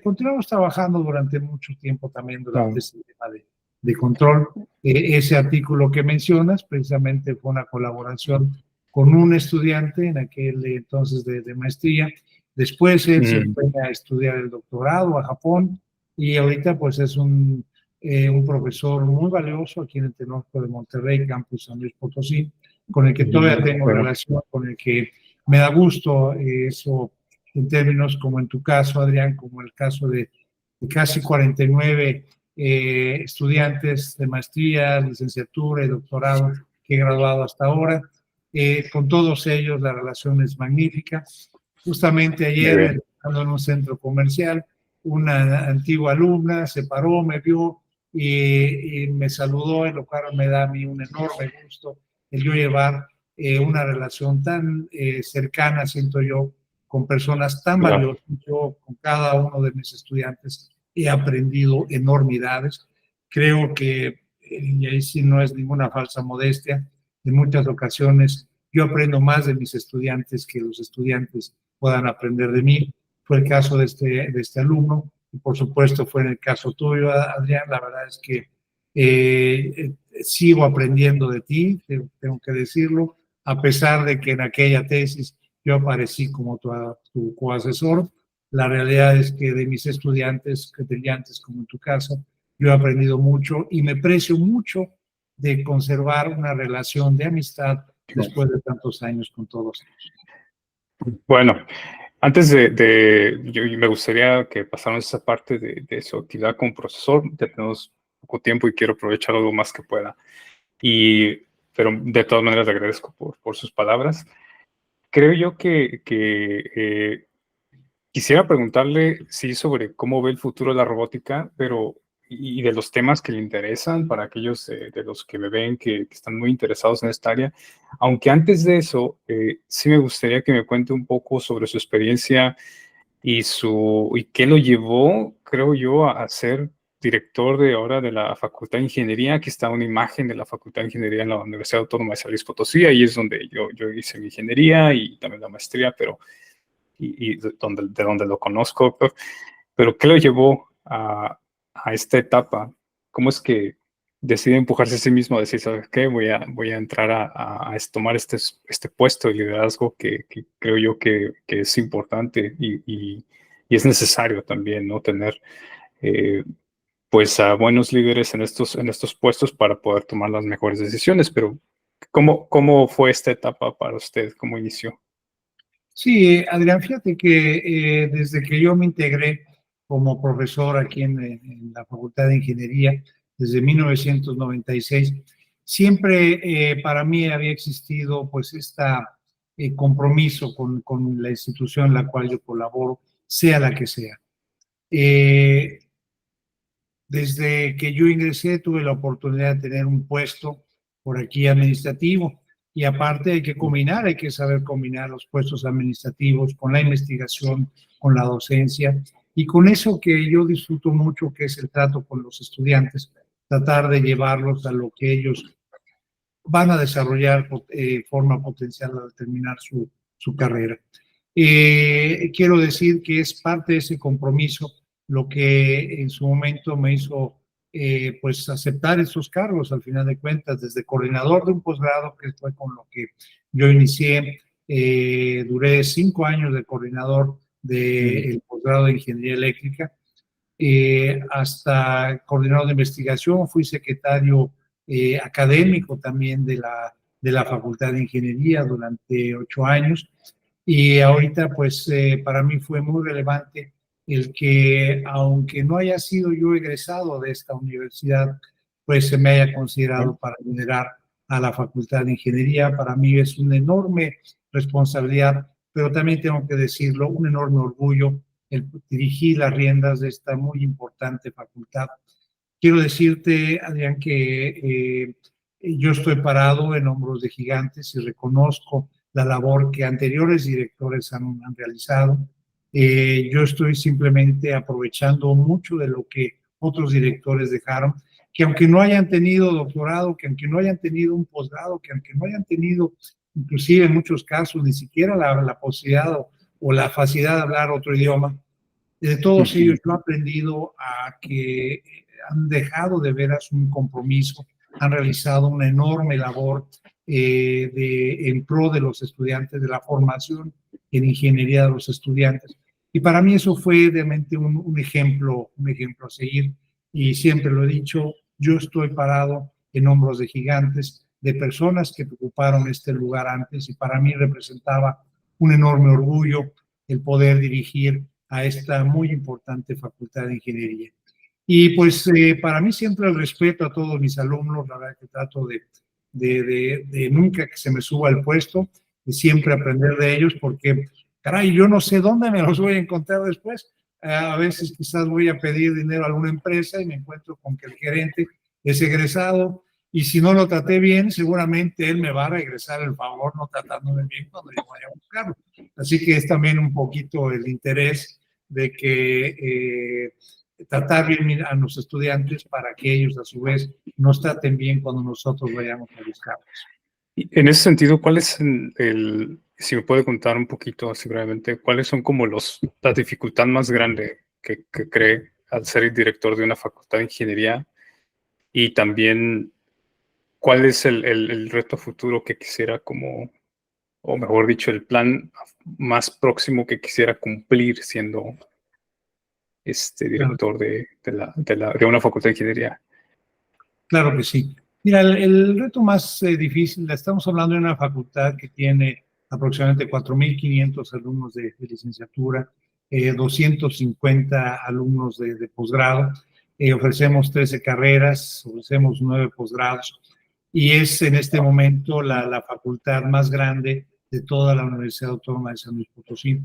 continuamos trabajando durante mucho tiempo también durante Claro. ese tema de control. Ese artículo que mencionas precisamente fue una colaboración con un estudiante en aquel entonces de maestría. Después él se fue a estudiar el doctorado a Japón y ahorita pues es un profesor muy valioso aquí en el Tecnológico de Monterrey, Campus San Luis Potosí, con el que todavía tengo relación, con el que me da gusto eso en términos como en tu caso, Adrián, como el caso de casi 49 estudiantes de maestría, licenciatura y doctorado que he graduado hasta ahora. Con todos ellos la relación es magnífica. Justamente ayer, estando en un centro comercial, una antigua alumna se paró, me vio y me saludó, en lo cual me da a mí un enorme gusto el yo llevar una relación tan cercana, siento yo, con personas tan valiosas. Yo con cada uno de mis estudiantes he aprendido enormidades. Creo que, y ahí sí no es ninguna falsa modestia, en muchas ocasiones yo aprendo más de mis estudiantes que los estudiantes puedan aprender de mí. Fue el caso de este alumno y por supuesto fue en el caso tuyo, Adrián. La verdad es que sigo aprendiendo de ti, tengo que decirlo, a pesar de que en aquella tesis yo aparecí como tu coasesor. La realidad es que de mis estudiantes, brillantes como en tu caso, yo he aprendido mucho y me precio mucho de conservar una relación de amistad después de tantos años con todos ellos. Bueno, antes yo me gustaría que pasáramos esa parte de su actividad como profesor. Ya tenemos poco tiempo y quiero aprovechar lo más que pueda. Pero de todas maneras le agradezco por sus palabras. Creo yo que quisiera preguntarle, sí, sobre cómo ve el futuro de la robótica, pero y de los temas que le interesan para aquellos de los que me ven que están muy interesados en esta área. Aunque antes de eso, sí me gustaría que me cuente un poco sobre su experiencia y qué lo llevó, creo yo, a ser director de ahora de la Facultad de Ingeniería. Aquí está una imagen de la Facultad de Ingeniería en la Universidad Autónoma de San Luis Potosí. Ahí es donde yo hice mi ingeniería y también la maestría, pero de donde lo conozco, doctor. Pero ¿qué lo llevó a esta etapa? ¿Cómo es que decide empujarse a sí mismo a decir, ¿sabes qué? Voy a entrar a tomar este puesto de liderazgo que creo yo que es importante y es necesario también, ¿no? Tener pues a buenos líderes en estos puestos para poder tomar las mejores decisiones. Pero ¿cómo fue esta etapa para usted? ¿Cómo inició? Sí, Adrián, fíjate que desde que yo me integré como profesor aquí en la Facultad de Ingeniería, desde 1996, siempre para mí había existido pues compromiso con la institución en la cual yo colaboro, sea la que sea. Desde que yo ingresé tuve la oportunidad de tener un puesto por aquí administrativo. y aparte hay que saber combinar los puestos administrativos con la investigación, con la docencia y con eso que yo disfruto mucho, que es el trato con los estudiantes, tratar de llevarlos a lo que ellos van a desarrollar forma potencial al terminar su carrera. Quiero decir que es parte de ese compromiso lo que en su momento me hizo pues aceptar esos cargos, al final de cuentas, desde coordinador de un posgrado, que fue con lo que yo inicié. Duré 5 años de coordinador del posgrado de Ingeniería Eléctrica, hasta coordinador de investigación, fui secretario académico también de la Facultad de Ingeniería durante 8 años, y ahorita pues para mí fue muy relevante el que, aunque no haya sido yo egresado de esta universidad, pues se me haya considerado para liderar a la Facultad de Ingeniería. Para mí es una enorme responsabilidad, pero también tengo que decirlo, un enorme orgullo el dirigir las riendas de esta muy importante facultad. Quiero decirte, Adrián, que yo estoy parado en hombros de gigantes y reconozco la labor que anteriores directores han realizado. Yo estoy simplemente aprovechando mucho de lo que otros directores dejaron, que aunque no hayan tenido doctorado, que aunque no hayan tenido un posgrado, que aunque no hayan tenido, inclusive en muchos casos, ni siquiera la posibilidad o la facilidad de hablar otro idioma, de todos ellos yo he aprendido a que han dejado de veras un compromiso, han realizado una enorme labor en pro de los estudiantes, de la formación en ingeniería de los estudiantes. Y para mí eso fue realmente un ejemplo a seguir. Y siempre lo he dicho, yo estoy parado en hombros de gigantes, de personas que ocuparon este lugar antes, y para mí representaba un enorme orgullo el poder dirigir a esta muy importante facultad de ingeniería. Y pues para mí siempre el respeto a todos mis alumnos, la verdad que trato de nunca que se me suba al puesto, de siempre aprender de ellos, porque caray, yo no sé dónde me los voy a encontrar después. A veces quizás voy a pedir dinero a alguna empresa y me encuentro con que el gerente es egresado, y si no lo traté bien, seguramente él me va a regresar el favor no tratándome bien cuando yo vaya a buscarlo. Así que es también un poquito el interés de que tratar bien a los estudiantes para que ellos a su vez nos traten bien cuando nosotros vayamos a buscarlos. En ese sentido, ¿cuál es si me puede contar un poquito, seguramente, cuáles son como la dificultad más grande que cree al ser el director de una facultad de ingeniería? Y también, ¿cuál es el reto futuro que quisiera o mejor dicho, el plan más próximo que quisiera cumplir siendo director de una facultad de ingeniería? Claro que sí. Mira, el reto más difícil, estamos hablando de una facultad que tiene aproximadamente 4.500 alumnos de licenciatura, 250 alumnos de posgrado, ofrecemos 13 carreras, ofrecemos 9 posgrados, y es en este momento la facultad más grande de toda la Universidad Autónoma de San Luis Potosí.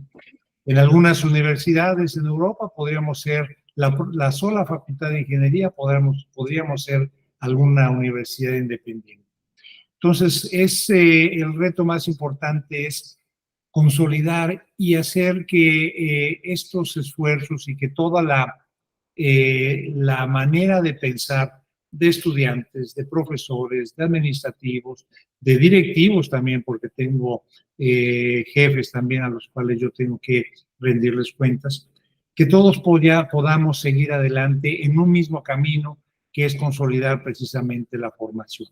En algunas universidades en Europa podríamos ser la sola facultad de ingeniería, podríamos ser alguna universidad independiente. Entonces, el reto más importante es consolidar y hacer que estos esfuerzos y que toda la manera de pensar de estudiantes, de profesores, de administrativos, de directivos también, porque tengo jefes también a los cuales yo tengo que rendirles cuentas, que todos podamos seguir adelante en un mismo camino, que es consolidar precisamente la formación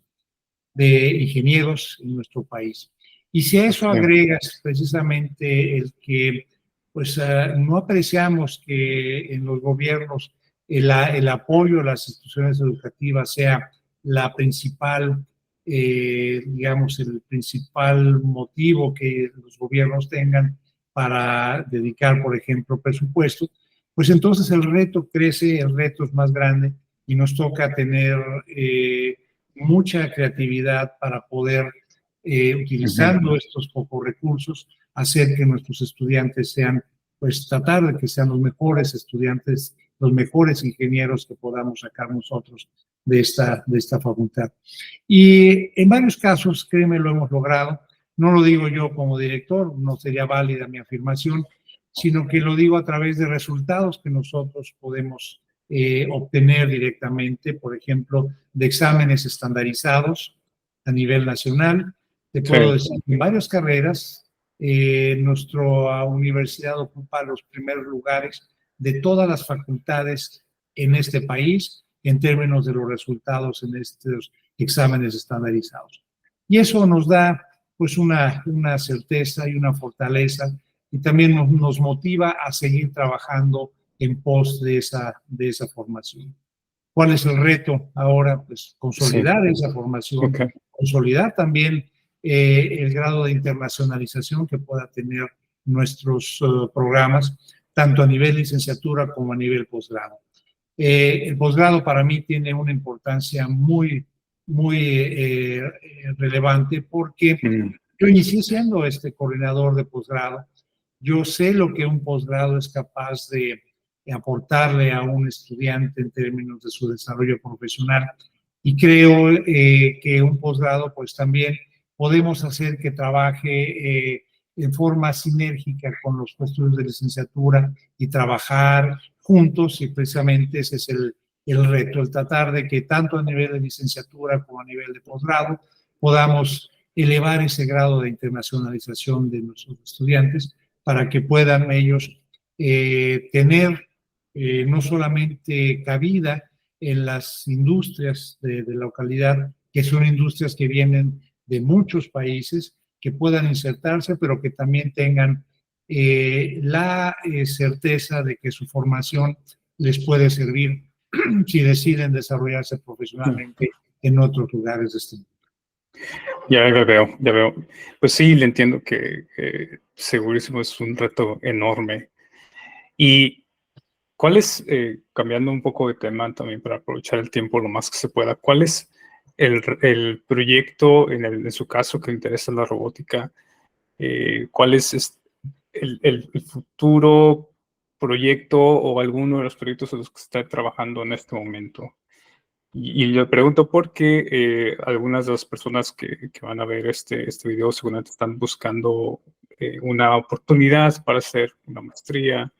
de ingenieros en nuestro país. Y si a eso agregas precisamente el que pues no apreciamos que en los gobiernos el apoyo a las instituciones educativas sea la principal, digamos, el principal motivo que los gobiernos tengan para dedicar, por ejemplo, presupuesto, pues entonces el reto crece, el reto es más grande y nos toca tener mucha creatividad para poder, utilizando estos pocos recursos, hacer que nuestros estudiantes sean, pues tratar de que sean los mejores estudiantes los mejores ingenieros que podamos sacar nosotros de esta facultad. Y en varios casos, créeme, lo hemos logrado. No lo digo yo como director, no sería válida mi afirmación, sino que lo digo a través de resultados que nosotros podemos obtener directamente, por ejemplo, de exámenes estandarizados a nivel nacional. Te puedo decir que en varias carreras, nuestra universidad ocupa los primeros lugares de todas las facultades en este país en términos de los resultados en estos exámenes estandarizados. Y eso nos da pues una certeza y una fortaleza, y también nos motiva a seguir trabajando en pos de esa formación. ¿Cuál es el reto ahora? Pues consolidar esa formación, consolidar también el grado de internacionalización que pueda tener nuestros programas, tanto a nivel licenciatura como a nivel posgrado. El posgrado para mí tiene una importancia muy relevante, porque yo inicié siendo coordinador de posgrado. Yo sé lo que un posgrado es capaz de aportarle a un estudiante en términos de su desarrollo profesional, y creo que un posgrado pues también podemos hacer que trabaje en forma sinérgica con los estudios de licenciatura y trabajar juntos, y precisamente ese es el reto, el tratar de que tanto a nivel de licenciatura como a nivel de posgrado podamos elevar ese grado de internacionalización de nuestros estudiantes para que puedan ellos tener no solamente cabida en las industrias de la localidad, que son industrias que vienen de muchos países, que puedan insertarse, pero que también tengan la certeza de que su formación les puede servir si deciden desarrollarse profesionalmente en otros lugares de este mundo. Ya veo. Pues sí, le entiendo que segurísimo es un reto enorme. ¿Y cuál es, cambiando un poco de tema también para aprovechar el tiempo lo más que se pueda, cuál es el proyecto, en su caso, que interesa la robótica? ¿Cuál es el futuro proyecto o alguno de los proyectos en los que está trabajando en este momento? Y le pregunto porque algunas de las personas que van a ver este video seguramente están buscando una oportunidad para hacer una maestría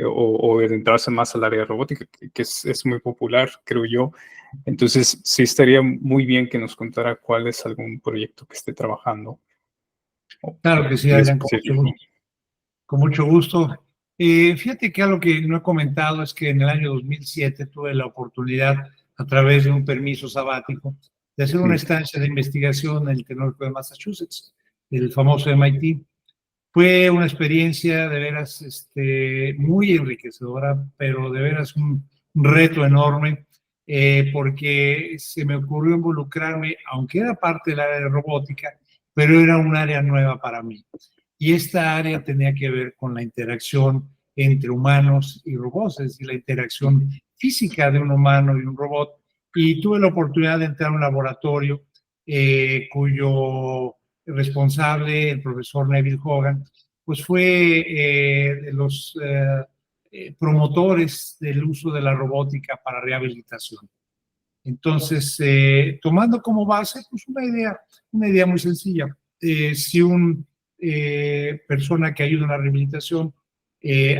o adentrarse más al área de robótica, que es muy popular, creo yo. Entonces, sí estaría muy bien que nos contara cuál es algún proyecto que esté trabajando. Claro que sí, Adrián, con mucho gusto. Fíjate que algo que no he comentado es que en el año 2007 tuve la oportunidad, a través de un permiso sabático, de hacer una estancia de investigación en el Tecnológico de Massachusetts, el famoso MIT. Fue una experiencia de veras muy enriquecedora, pero de veras un reto enorme, porque se me ocurrió involucrarme, aunque era parte del área de robótica, pero era un área nueva para mí. Y esta área tenía que ver con la interacción entre humanos y robots, es decir, la interacción física de un humano y un robot. Y tuve la oportunidad de entrar a un laboratorio cuyo responsable, el profesor Neville Hogan, pues fue de los promotores del uso de la robótica para rehabilitación. Entonces, tomando como base pues una idea muy sencilla. Si una persona que ayuda en la rehabilitación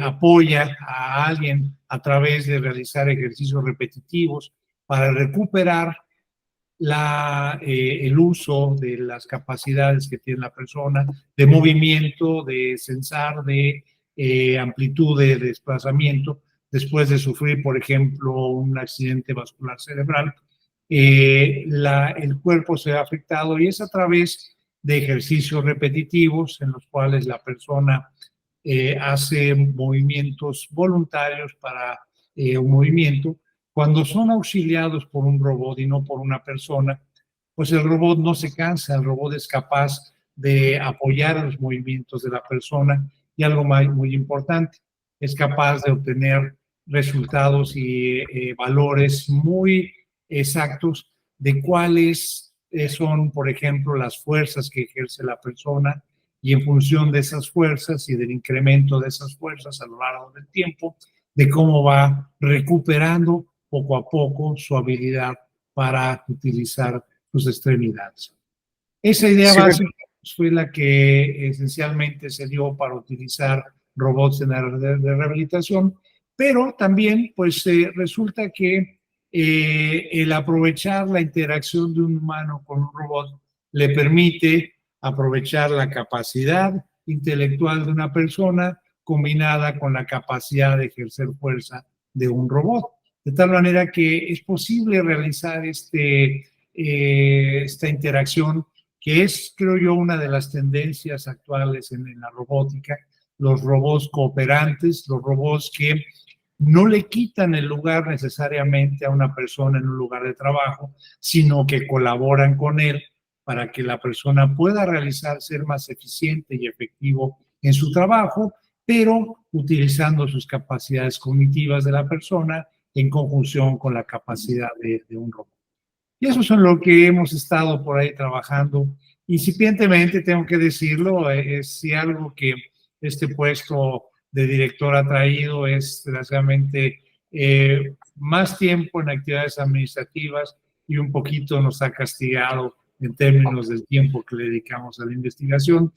apoya a alguien a través de realizar ejercicios repetitivos para recuperar el uso de las capacidades que tiene la persona, de movimiento, de sensar, de amplitud de desplazamiento, después de sufrir, por ejemplo, un accidente vascular cerebral, el cuerpo se ha afectado, y es a través de ejercicios repetitivos en los cuales la persona hace movimientos voluntarios para un movimiento. Cuando son auxiliados por un robot y no por una persona, pues el robot no se cansa, el robot es capaz de apoyar los movimientos de la persona, y algo muy importante, es capaz de obtener resultados y valores muy exactos de cuáles son, por ejemplo, las fuerzas que ejerce la persona, y en función de esas fuerzas y del incremento de esas fuerzas a lo largo del tiempo, de cómo va recuperando poco a poco su habilidad para utilizar sus extremidades. Esa idea Sí, básica fue la que esencialmente se dio para utilizar robots en la de rehabilitación, pero también pues resulta que el aprovechar la interacción de un humano con un robot le permite aprovechar la capacidad intelectual de una persona combinada con la capacidad de ejercer fuerza de un robot. De tal manera que es posible realizar esta interacción que es, creo yo, una de las tendencias actuales en la robótica, los robots cooperantes, los robots que no le quitan el lugar necesariamente a una persona en un lugar de trabajo, sino que colaboran con él para que la persona pueda realizar, ser más eficiente y efectivo en su trabajo, pero utilizando sus capacidades cognitivas de la persona en conjunción con la capacidad de un robot. Y eso es en lo que hemos estado por ahí trabajando. Incipientemente, tengo que decirlo, es si algo que este puesto de director ha traído es, desgraciadamente, más tiempo en actividades administrativas y un poquito nos ha castigado en términos del tiempo que le dedicamos a la investigación.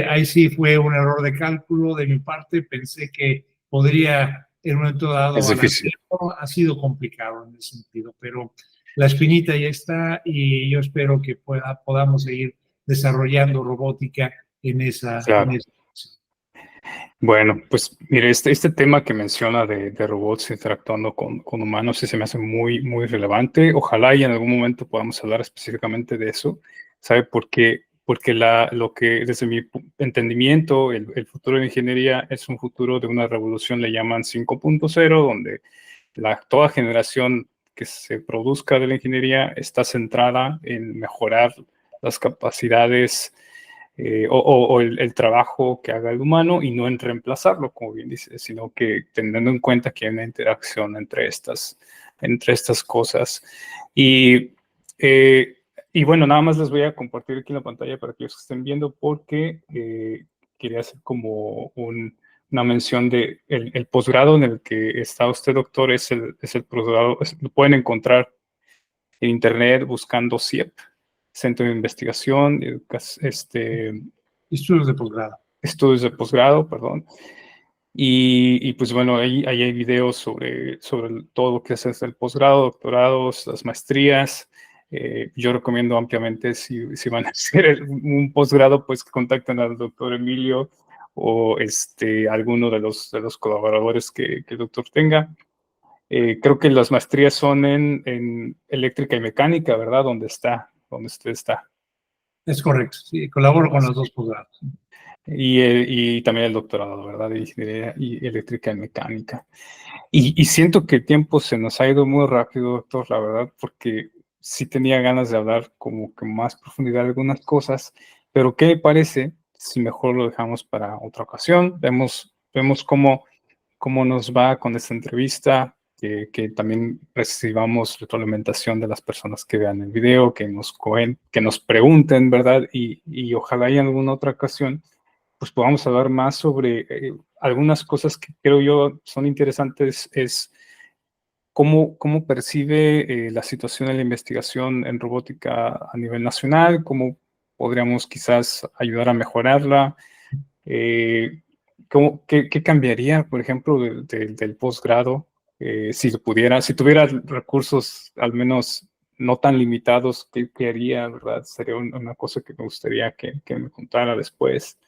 Ahí sí fue un error de cálculo de mi parte, pensé que podría en un momento dado es difícil. balancearlo, ha sido complicado en ese sentido, pero la espinita ya está y yo espero que podamos seguir desarrollando robótica en esa. Claro. Bueno, pues mire, este tema que menciona de robots interactuando con humanos sí se me hace muy, muy relevante. Ojalá y en algún momento podamos hablar específicamente de eso. ¿Sabe por qué? Porque lo que desde mi entendimiento, el futuro de la ingeniería es un futuro de una revolución, le llaman 5.0, donde toda generación que se produzca de la ingeniería está centrada en mejorar las capacidades o el trabajo que haga el humano y no en reemplazarlo, como bien dice, sino que teniendo en cuenta que hay una interacción entre estas cosas. Y, y bueno, nada más les voy a compartir aquí en la pantalla para que ellos estén viendo porque quería hacer como una mención de el posgrado en el que está usted, doctor, es el posgrado, lo pueden encontrar en internet buscando CIEP, Centro de Investigación, Estudios de posgrado. Estudios de posgrado, perdón. Y pues bueno, ahí hay videos sobre todo lo que es el posgrado, doctorados, las maestrías. Yo recomiendo ampliamente si van a hacer un posgrado, pues contacten al doctor Emilio o alguno de los colaboradores que el doctor tenga. Creo que las maestrías son en eléctrica y mecánica, ¿verdad? Donde usted está. Es correcto, sí, colaboro con los dos posgrados. Y también el doctorado, ¿verdad? De ingeniería y eléctrica y mecánica. Y siento que el tiempo se nos ha ido muy rápido, doctor, la verdad, porque sí tenía ganas de hablar como que más profundidad de algunas cosas, pero ¿qué le parece si mejor lo dejamos para otra ocasión? Vemos cómo nos va con esta entrevista, que también recibamos retroalimentación de las personas que vean el video, que nos pregunten, ¿verdad? Y ojalá en alguna otra ocasión pues podamos hablar más sobre algunas cosas que creo yo son interesantes, es cómo percibe la situación de la investigación en robótica a nivel nacional, cómo podríamos quizás ayudar a mejorarla, qué cambiaría, por ejemplo, del posgrado, si tuviera recursos al menos no tan limitados, ¿qué haría, verdad? Sería una cosa que me gustaría que me contara después.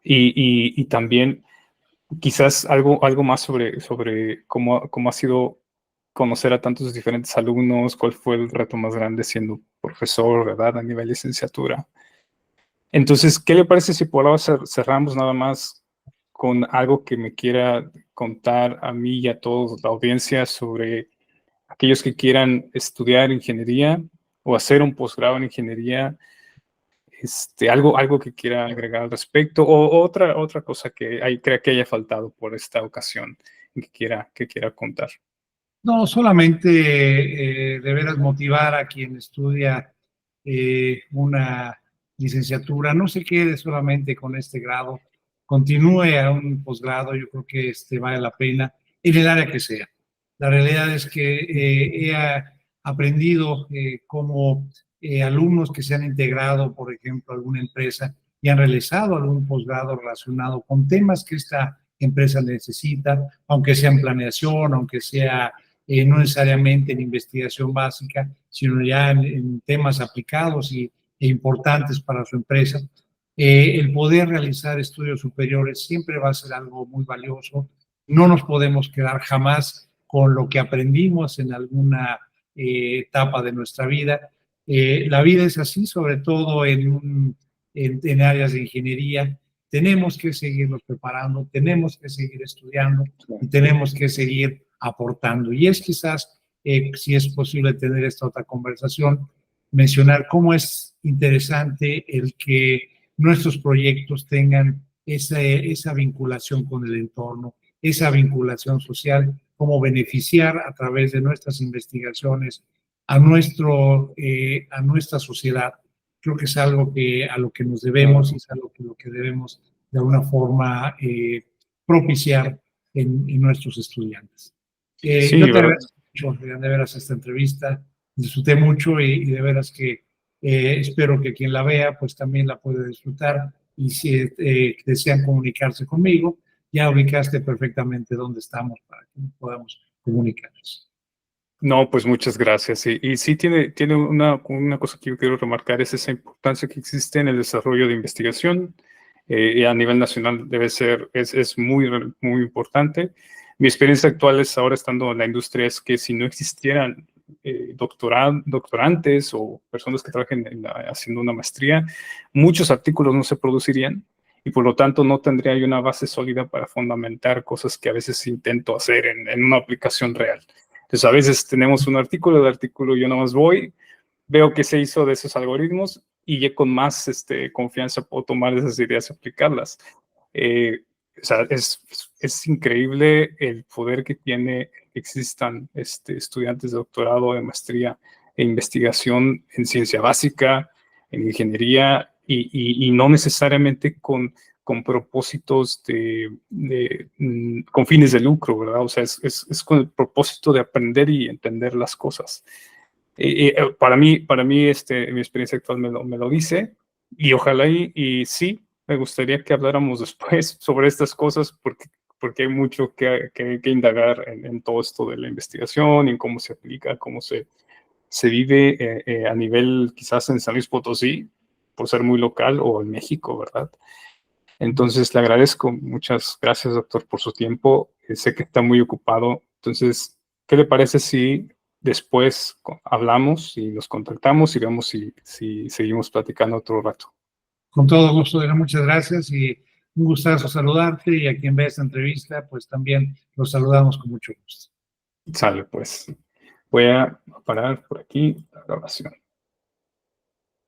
Y también quizás algo más sobre cómo ha sido conocer a tantos diferentes alumnos, cuál fue el reto más grande siendo profesor, ¿verdad? A nivel licenciatura. Entonces, ¿qué le parece si por ahora cerramos nada más con algo que me quiera contar a mí y a toda la audiencia sobre aquellos que quieran estudiar ingeniería o hacer un posgrado en ingeniería? Algo que quiera agregar al respecto o otra cosa que crea que haya faltado por esta ocasión que quiera contar. No, solamente de veras motivar a quien estudia una licenciatura, no se quede solamente con este grado, continúe a un posgrado, yo creo que vale la pena en el área que sea. La realidad es que he aprendido cómo alumnos que se han integrado, por ejemplo, a alguna empresa y han realizado algún posgrado relacionado con temas que esta empresa necesita, aunque sea en planeación, aunque sea no necesariamente en investigación básica, sino ya en temas aplicados e importantes para su empresa. El poder realizar estudios superiores siempre va a ser algo muy valioso. No nos podemos quedar jamás con lo que aprendimos en alguna etapa de nuestra vida. La vida es así, sobre todo en áreas de ingeniería. Tenemos que seguirnos preparando, tenemos que seguir estudiando y tenemos que seguir aportando. Y es quizás, si es posible tener esta otra conversación, mencionar cómo es interesante el que nuestros proyectos tengan esa vinculación con el entorno, esa vinculación social, cómo beneficiar a través de nuestras investigaciones a nuestra sociedad. Creo que es algo a lo que nos debemos y es algo lo que debemos de alguna forma propiciar en nuestros estudiantes. Sí, yo te agradezco mucho, de veras, esta entrevista. Disfruté mucho y de veras que espero que quien la vea pues también la pueda disfrutar, y si desean comunicarse conmigo, ya ubicaste perfectamente dónde estamos para que podamos comunicarnos. No, pues muchas gracias. Y sí tiene una cosa que yo quiero remarcar, es esa importancia que existe en el desarrollo de investigación. Y a nivel nacional es muy, muy importante. Mi experiencia actual es ahora estando en la industria, es que si no existieran doctorantes o personas que trabajen haciendo una maestría, muchos artículos no se producirían y por lo tanto no tendría yo una base sólida para fundamentar cosas que a veces intento hacer en una aplicación real. Entonces, a veces tenemos un artículo, yo nada más veo qué se hizo de esos algoritmos y ya con más confianza puedo tomar esas ideas y aplicarlas. O sea, es increíble el poder que tiene que existan estudiantes de doctorado, de maestría e investigación en ciencia básica, en ingeniería y no necesariamente con propósitos con fines de lucro, ¿verdad? O sea, es con el propósito de aprender y entender las cosas. Para mí mi experiencia actual me lo dice, y ojalá y sí, me gustaría que habláramos después sobre estas cosas, porque hay mucho que indagar en todo esto de la investigación, en cómo se aplica, cómo se vive a nivel quizás en San Luis Potosí, por ser muy local, o en México, ¿verdad? Entonces, le agradezco. Muchas gracias, doctor, por su tiempo. Sé que está muy ocupado. Entonces, ¿qué le parece si después hablamos y nos contactamos y vemos si seguimos platicando otro rato? Con todo gusto, muchas gracias y un gustazo saludarte, y a quien vea esta entrevista, pues también los saludamos con mucho gusto. Sale, pues. Voy a parar por aquí la grabación.